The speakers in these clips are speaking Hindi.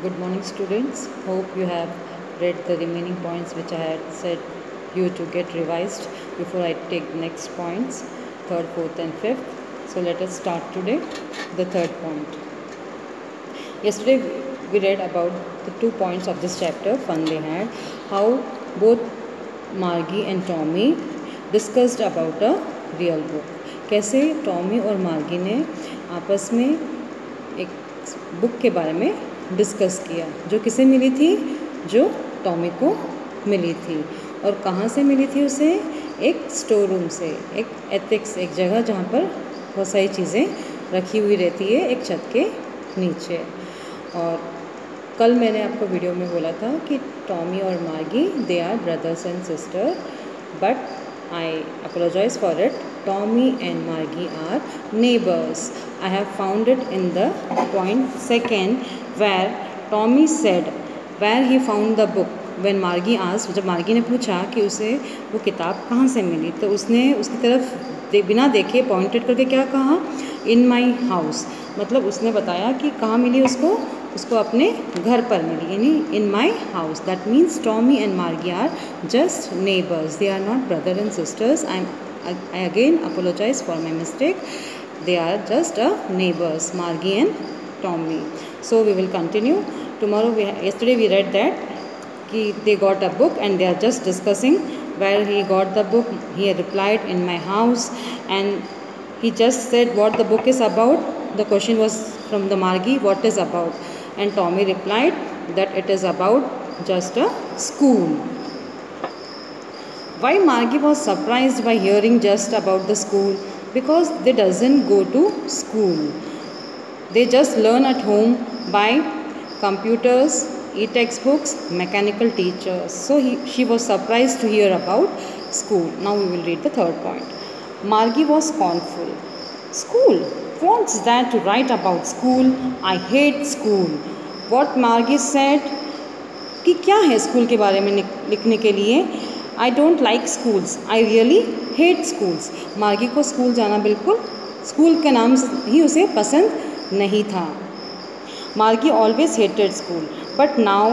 Good morning, students. Hope you have read the remaining points which I had said you to get revised before I take next points, third, fourth, and fifth. So let us start today the third point. Yesterday we read about the 2 points of this chapter, fun they had, how both Margie and Tommy discussed about a real book. कैसे टॉमी और मार्गी ने आपस में एक बुक के बारे में डिस्कस किया जो किसे मिली थी, जो टॉमी को मिली थी। और कहाँ से मिली थी उसे? एक स्टोर रूम से, एक एथिक्स, एक जगह जहाँ पर बहुत सारी चीज़ें रखी हुई रहती है एक छत के नीचे। और कल मैंने आपको वीडियो में बोला था कि टॉमी और Margie they are brothers and sister, but I apologize for it. Tommy and Margie are neighbors. I have found it in the point second where Tommy said where he found the book. When Margie asked, जब मार्गी ने पूछा कि उसे वो किताब कहाँ से मिली, तो उसने उसकी तरफ बिना देखे पॉइंटेड करके क्या कहा? इन माई हाउस। मतलब उसने बताया कि कहाँ मिली उसको अपने घर पर मिली, यानी in my house. That means Tommy and Margie are just neighbours, they are not brother and sisters. I again apologize for my mistake. They are just neighbors, Margie and Tommy. So we will continue tomorrow. Yesterday we read that they got a book and they are just discussing where he got the book. He replied, in my house, and he just said what the book is about. The question was from the Margie, what is about? And Tommy replied that it is about just a school. Why Margie was surprised by hearing just about the school? Because they doesn't go to school. They just learn at home by computers, e-textbooks, mechanical teachers. So she was surprised to hear about school. Now we will read the third point. Margie was scornful. School? What's that to write about school? I hate school. What Margie said कि क्या है स्कूल के बारे में लिखने के लिए? I don't like schools. I really hate schools. मार्गी को स्कूल जाना बिल्कुल, स्कूल के नाम ही उसे पसंद नहीं था। मार्गी always hated school, but now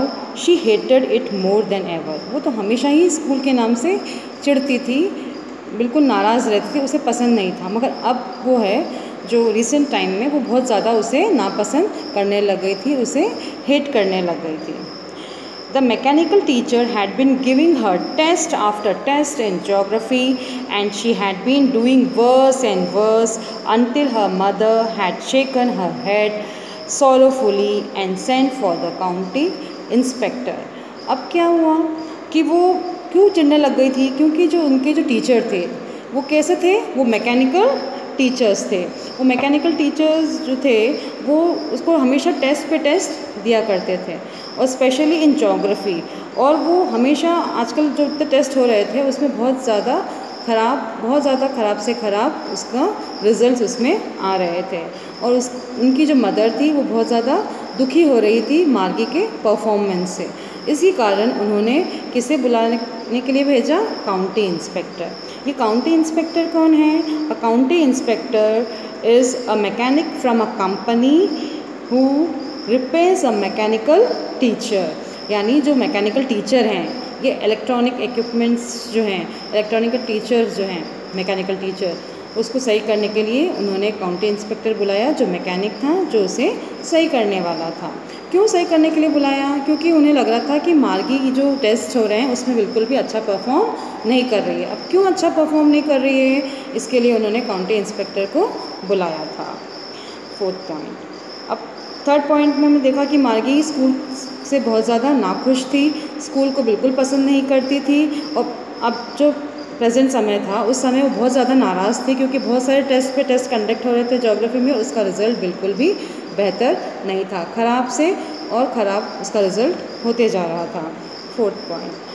she hated it more than ever. वो तो हमेशा ही स्कूल के नाम से चिढ़ती थी, बिल्कुल नाराज़ रहती थी, उसे पसंद नहीं था। मगर अब वो है जो रिसेंट टाइम में वो बहुत ज़्यादा उसे नापसंद करने लग गई थी, उसे हेट करने लग गई थी। The mechanical teacher had been giving her test after test in geography, and she had been doing worse and worse until her mother had shaken her head sorrowfully and sent for the county inspector. अब क्या हुआ कि वो क्यों चिढ़ने लग गई थी? क्योंकि जो उनके जो टीचर थे वो कैसे थे? वो मैकेनिकल टीचर्स थे। वो मैकेनिकल टीचर्स जो थे वो उसको हमेशा टेस्ट पे टेस्ट दिया करते थे, और स्पेशली इन ज्योग्राफी। और वो हमेशा आजकल जो टेस्ट हो रहे थे उसमें बहुत ज़्यादा ख़राब से ख़राब उसका रिज़ल्ट उसमें आ रहे थे। और उनकी जो मदर थी वो बहुत ज़्यादा दुखी हो रही थी मार्गी के परफॉर्मेंस से। इसी कारण उन्होंने किसे बुलाने के लिए भेजा? County inspector. ये काउंटी इंस्पेक्टर कौन है? A county inspector is a mechanic from a company who repairs a mechanical teacher. यानी जो मैकेनिकल टीचर हैं, ये इलेक्ट्रॉनिक इक्विपमेंट्स जो हैं, इलेक्ट्रॉनिकल टीचर्स जो हैं, मैकेनिकल टीचर, उसको सही करने के लिए उन्होंने काउंटी इंस्पेक्टर बुलाया जो मैकेनिक था, जो उसे सही करने वाला था। क्यों सही करने के लिए बुलाया? क्योंकि उन्हें लग रहा था कि मार्गी की जो टेस्ट हो रहे हैं उसमें बिल्कुल भी अच्छा परफॉर्म नहीं कर रही है। अब क्यों अच्छा परफॉर्म नहीं कर रही है, इसके लिए उन्होंने काउंटी इंस्पेक्टर को बुलाया था। Fourth point. अब थर्ड पॉइंट में हमने देखा कि मार्गी स्कूल से बहुत ज़्यादा नाखुश थी, स्कूल को बिल्कुल पसंद नहीं करती थी। और अब जो प्रेजेंट समय था उस समय वो बहुत ज़्यादा नाराज़ थी, क्योंकि बहुत सारे टेस्ट पे टेस्ट कंडक्ट हो रहे थे ज्योग्राफी में, उसका रिज़ल्ट बिल्कुल भी बेहतर नहीं था, ख़राब से और ख़राब उसका रिज़ल्ट होते जा रहा था। Fourth point.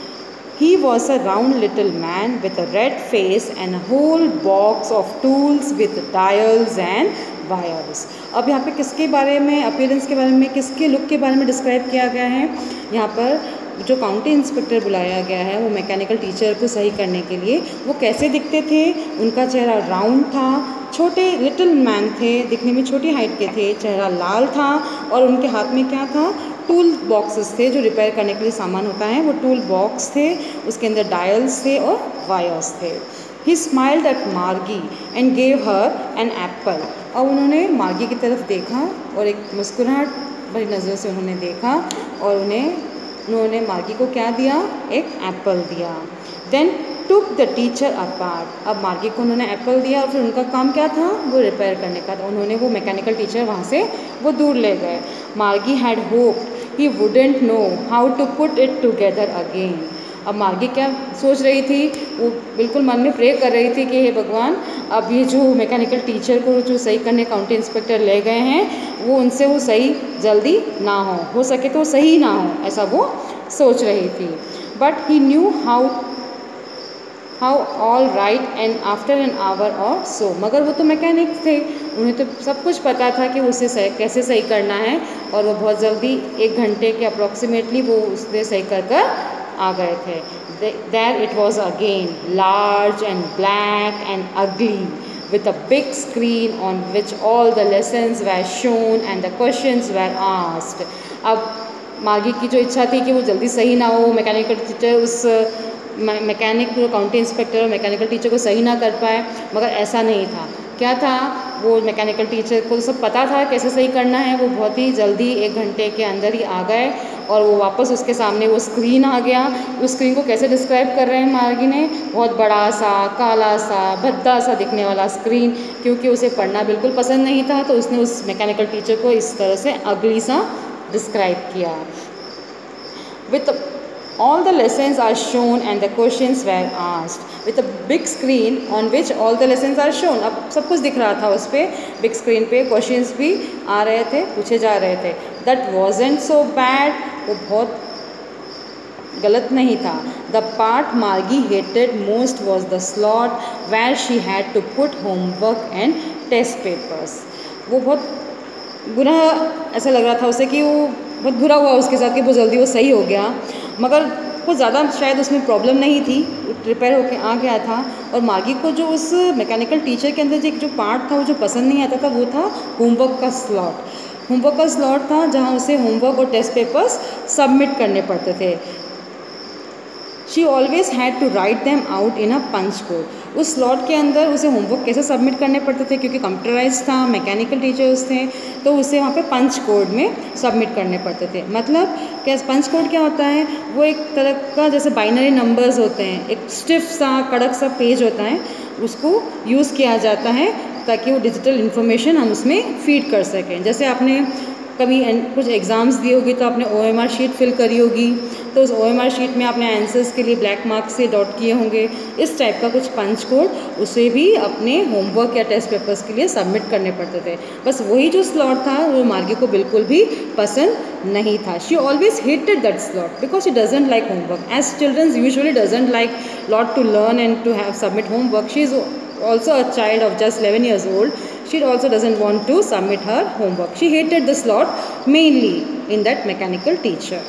He was a round little man with a red face and a whole box of tools with dials and wires. अब यहाँ पे किसके बारे में, अपीयरेंस के बारे में, किसके लुक के बारे में डिस्क्राइब किया गया है? यहाँ पर जो काउंटी इंस्पेक्टर बुलाया गया है वो मैकेनिकल टीचर को सही करने के लिए, वो कैसे दिखते थे? उनका चेहरा राउंड था, छोटे लिटिल मैन थे, दिखने में छोटी हाइट के थे, चेहरा लाल था और उनके हाथ में क्या था? टूल बॉक्सेस थे जो रिपेयर करने के लिए सामान होता है, वो टूल बॉक्स थे, उसके अंदर डायल्स थे और वायर्स थे। He smiled at Margie and gave her an apple. अब उन्होंने मार्गी की तरफ देखा और एक मुस्कुराहट भरी नज़रों से उन्होंने देखा और उन्होंने मार्गी को क्या दिया, एक एप्पल दिया। Then took the teacher apart. अब मार्गी को उन्होंने एप्पल दिया और फिर उनका काम क्या था, वो रिपेयर करने का था। उन्होंने वो मैकेनिकल टीचर वहाँ से वो दूर ले गए। Margie had hope he wouldn't know how to put it together again. अब मार्गी क्या सोच रही थी, वो बिल्कुल मन में प्रे कर रही थी कि हे भगवान, अब ये जो मैकेनिकल टीचर को जो सही करने काउंटी इंस्पेक्टर ले गए हैं, वो उनसे वो सही जल्दी ना हो सके तो सही ना हो, ऐसा वो सोच रही थी। But he knew how all right and after an hour और सो। मगर वो तो मैकेनिक थे, उन्हें तो सब कुछ पता था कि उसे कैसे सही करना है, और वो बहुत जल्दी 1 घंटे के अप्रॉक्सीमेटली वो उससे सही कर आ गए थे। There it was again, large and black and ugly, with a big screen on which all the lessons were shown and the questions were asked. अब मार्गी की जो इच्छा थी कि वो जल्दी सही ना हो, मैकेनिकल टीचर उस मैकेनिक काउंटी इंस्पेक्टर और मैकेनिकल टीचर को सही ना कर पाए, मगर ऐसा नहीं था। क्या था, वो मैकेनिकल टीचर को सब पता था कैसे सही करना है। वो बहुत ही जल्दी 1 घंटे के अंदर ही आ गए और वो वापस उसके सामने वो स्क्रीन आ गया। उस स्क्रीन को कैसे डिस्क्राइब कर रहे हैं मार्गी ने, बहुत बड़ा सा, काला सा, भद्दा सा दिखने वाला स्क्रीन। क्योंकि उसे पढ़ना बिल्कुल पसंद नहीं था तो उसने उस मैकेनिकल टीचर को इस तरह से अगली सा डिस्क्राइब किया। With all the lessons are shown and the questions were asked with a big screen on which all the lessons are shown। अब सब कुछ दिख रहा था उस पर, बिग स्क्रीन पे क्वेश्चंस भी आ रहे थे, पूछे जा रहे थे। That wasn't so bad, वो बहुत गलत नहीं था। The part Margie hated most was the slot where she had to put homework and test papers। वो बहुत बुरा ऐसा लग रहा था उसे कि वो बहुत बुरा हुआ उसके साथ कि बहुत जल्दी वो सही हो गया, मगर कुछ ज़्यादा शायद उसमें प्रॉब्लम नहीं थी, रिपेयर होके आ गया था। और मार्गी को जो उस मैकेनिकल टीचर के अंदर जो पार्ट था वो जो पसंद नहीं आता था, वो था होमवर्क का स्लॉट। होमवर्क का स्लॉट था जहाँ उसे होमवर्क और टेस्ट पेपर्स सबमिट करने पड़ते थे। She always had to write them out in a punch code. उस स्लॉट के अंदर उसे होमवर्क कैसे सबमिट करने पड़ते थे, क्योंकि कंप्यूटराइज था, मैकेनिकल टीचर्स थे, तो उसे वहाँ पे पंच कोड में सबमिट करने पड़ते थे। मतलब क्या पंच कोड क्या होता है, वो एक तरह का जैसे बाइनरी नंबर्स होते हैं, एक स्टिफ सा कड़क सा पेज होता है, उसको यूज़ किया जाता है ताकि वो डिजिटल इन्फॉर्मेशन हम उसमें फीड कर सकें। जैसे आपने कभी कुछ एग्ज़ाम्स दी होगी तो आपने OMR शीट फिल करी होगी, तो उस OMR शीट में आपने आंसर्स के लिए ब्लैक मार्क से डॉट किए होंगे। इस टाइप का कुछ पंच कोड उसे भी अपने होमवर्क या टेस्ट पेपर्स के लिए सबमिट करने पड़ते थे। बस वही जो स्लॉट था वो मार्गी को बिल्कुल भी पसंद नहीं था। She always hated that slot because she doesn't like homework, as childrens usually doesn't like lot to learn and to have submit homework. She is also a child of just 11 years old. She also doesn't want to submit her homework. She hated the slot mainly in that mechanical teacher.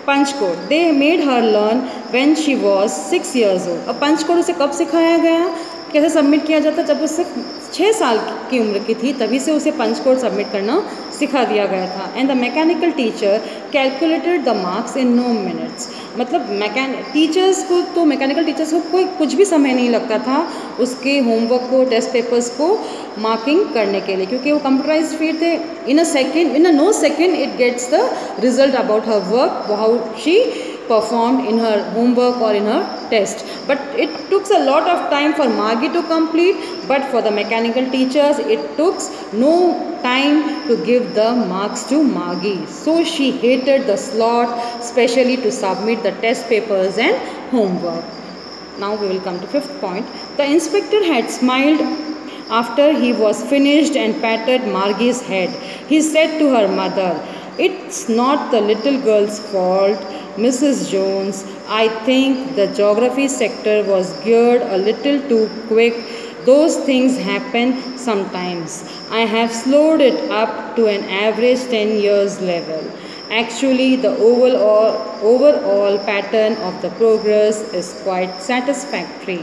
Punch code. They made her learn when she was 6 years old. अब पंच कोड उसे कब सिखाया गया, कैसे सबमिट किया जाता, जब उसे 6 साल की उम्र की थी तभी से उसे पंच कोड सबमिट करना सिखा दिया गया था। And the mechanical teacher calculated the marks in no minutes. मतलब टीचर्स को तो मैकेनिकल टीचर्स को कोई कुछ भी समय नहीं लगता था उसके होमवर्क को, टेस्ट पेपर्स को मार्किंग करने के लिए, क्योंकि वो कंप्यूटराइज फीड थे। In a no second it gets the result about her work, how she performed in her homework or in her test. But it took a lot of time for Margie to complete, but for the mechanical teachers it took no time to give the marks to Margie. So she hated the slot, especially to submit the test papers and homework. Now we will come to 5th point. The inspector had smiled after he was finished and patted Margie's head. He said to her mother, "It's not the little girl's fault, Mrs. Jones. I think the geography sector was geared a little too quick. Those things happen sometimes. I have slowed it up to an average 10 years level. Actually, the overall pattern of the progress is quite satisfactory."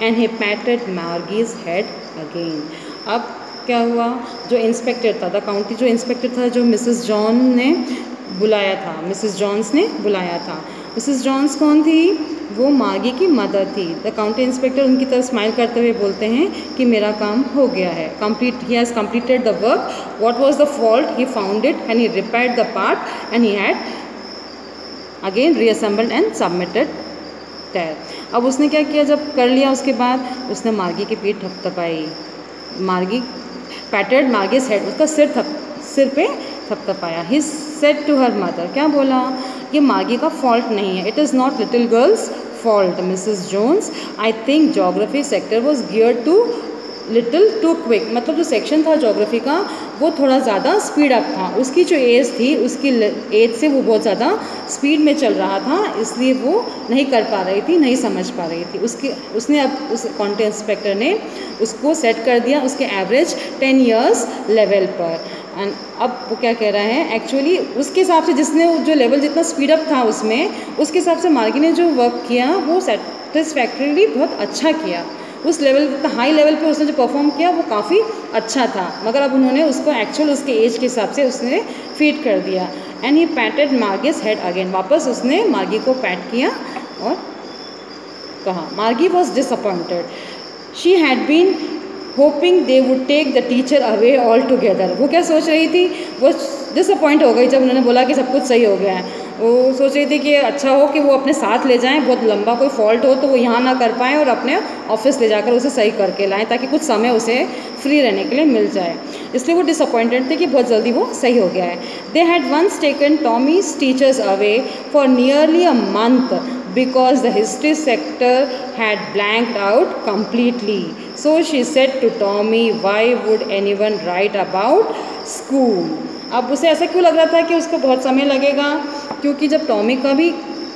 And he patted Margie's head again. अब क्या हुआ, जो इंस्पेक्टर था, द काउंटी जो इंस्पेक्टर था, जो मिसेस जॉन ने बुलाया था, मिसेस जॉन्स ने बुलाया था। मिसेस जॉन्स कौन थी? वो मार्गी की मदर थी। द काउंटी इंस्पेक्टर उनकी तरफ स्माइल करते हुए बोलते हैं कि मेरा काम हो गया है, complete, he has completed the work, what was the fault, he found it and he repaired the part and he had again reassembled and submitted that. अब उसने क्या किया, जब कर लिया उसके बाद उसने मार्गी की पीठ थपथपाई, मार्गी पैटेड मार्गीज हेड, उसका सिर पे थपथपाया। He said to her mother, क्या बोला, ये मार्गी का फॉल्ट नहीं है, it is not little girl's fault Mrs Jones, I think geography sector was geared to little too quick, मतलब जो सेक्शन था जोग्राफी का वो थोड़ा ज़्यादा स्पीड अप था, उसकी जो एज थी उसकी एज से वो बहुत ज़्यादा स्पीड में चल रहा था, इसलिए वो नहीं कर पा रही थी, नहीं समझ पा रही थी। उसने अब उस काउंटी इंस्पेक्टर ने उसको सेट कर दिया उसके एवरेज 10 इयर्स लेवल पर। एंड अब वो क्या कह रहा है, एक्चुअली उसके हिसाब से जिसने जो लेवल जितना स्पीड अप था उसमें, उसके हिसाब से मार्गी ने जो वर्क किया वो सेटिस्फैक्टरीली बहुत अच्छा किया, उस लेवल हाई लेवल पे उसने जो परफॉर्म किया वो काफ़ी अच्छा था, मगर अब उन्होंने उसको एक्चुअल उसके एज के हिसाब से उसने फीड कर दिया। And he patted Margie's head again, वापस उसने मार्गी को पैट किया और कहा, Margie was disappointed, she had been hoping they would take the teacher away altogether. वो क्या सोच रही थी, वो डिसअपॉइंट हो गई जब उन्होंने बोला कि सब कुछ सही हो गया है। वो सोच रही थी कि अच्छा हो कि वो अपने साथ ले जाएं, बहुत लंबा कोई फॉल्ट हो तो वो यहाँ ना कर पाएँ और अपने ऑफिस ले जाकर उसे सही करके लाएं, ताकि कुछ समय उसे फ्री रहने के लिए मिल जाए, इसलिए वो डिसअपॉइंटेड थे कि बहुत जल्दी वो सही हो गया है। They had once taken Tommy's teachers away for nearly a month because the history sector had blanked out completely. So she said to Tommy, why would anyone write about school? अब उसे ऐसा क्यों लग रहा था कि उसको बहुत समय लगेगा, क्योंकि जब टॉमी का भी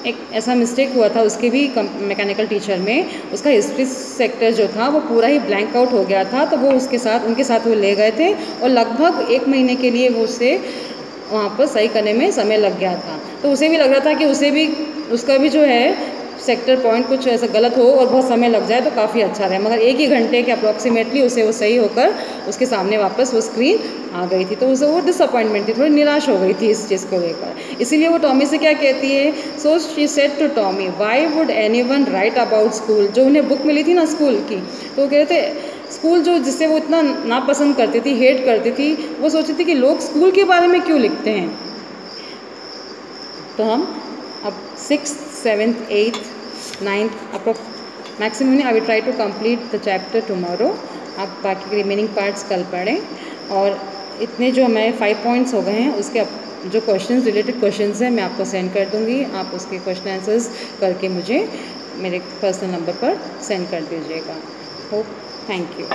एक ऐसा मिस्टेक हुआ था उसके भी मैकेनिकल टीचर में, उसका हिस्ट्री सेक्टर जो था वो पूरा ही ब्लैंक आउट हो गया था, तो वो उनके साथ वो ले गए थे और लगभग 1 महीने के लिए वो उसे वहाँ पर सही करने में समय लग गया था। तो उसे भी लग रहा था कि उसका भी जो है सेक्टर पॉइंट कुछ ऐसा गलत हो और बहुत समय लग जाए तो काफ़ी अच्छा रहे, मगर 1 ही घंटे के अप्रॉक्सीमेटली उसे वो सही होकर उसके सामने वापस वो स्क्रीन आ गई थी, तो उसे वो डिसअपॉइंटमेंट थी, थोड़ी निराश हो गई थी इस चीज़ को लेकर। इसीलिए वो टॉमी से क्या कहती है, so she said to Tommy, why would anyone write about school, जो उन्हें बुक मिली थी ना स्कूल की, तो वो कह रहे थे स्कूल जो जिससे वो इतना नापसंद करती थी, हेट करती थी, वो सोचती थी कि लोग स्कूल के बारे में क्यों लिखते हैं। तो हम अब 6th, 7th, 8th, 9th अब maximum I will try to complete the chapter tomorrow. आप बाकी रिमेनिंग पार्ट्स कल पढ़ें, और इतने जो हमारे 5 पॉइंट्स हो गए हैं उसके जो क्वेश्चंस, रिलेटेड क्वेश्चंस हैं मैं आपको सेंड कर दूंगी, आप उसके क्वेश्चन आंसर्स करके मुझे मेरे पर्सनल नंबर पर सेंड कर दीजिएगा। Hope, thank you.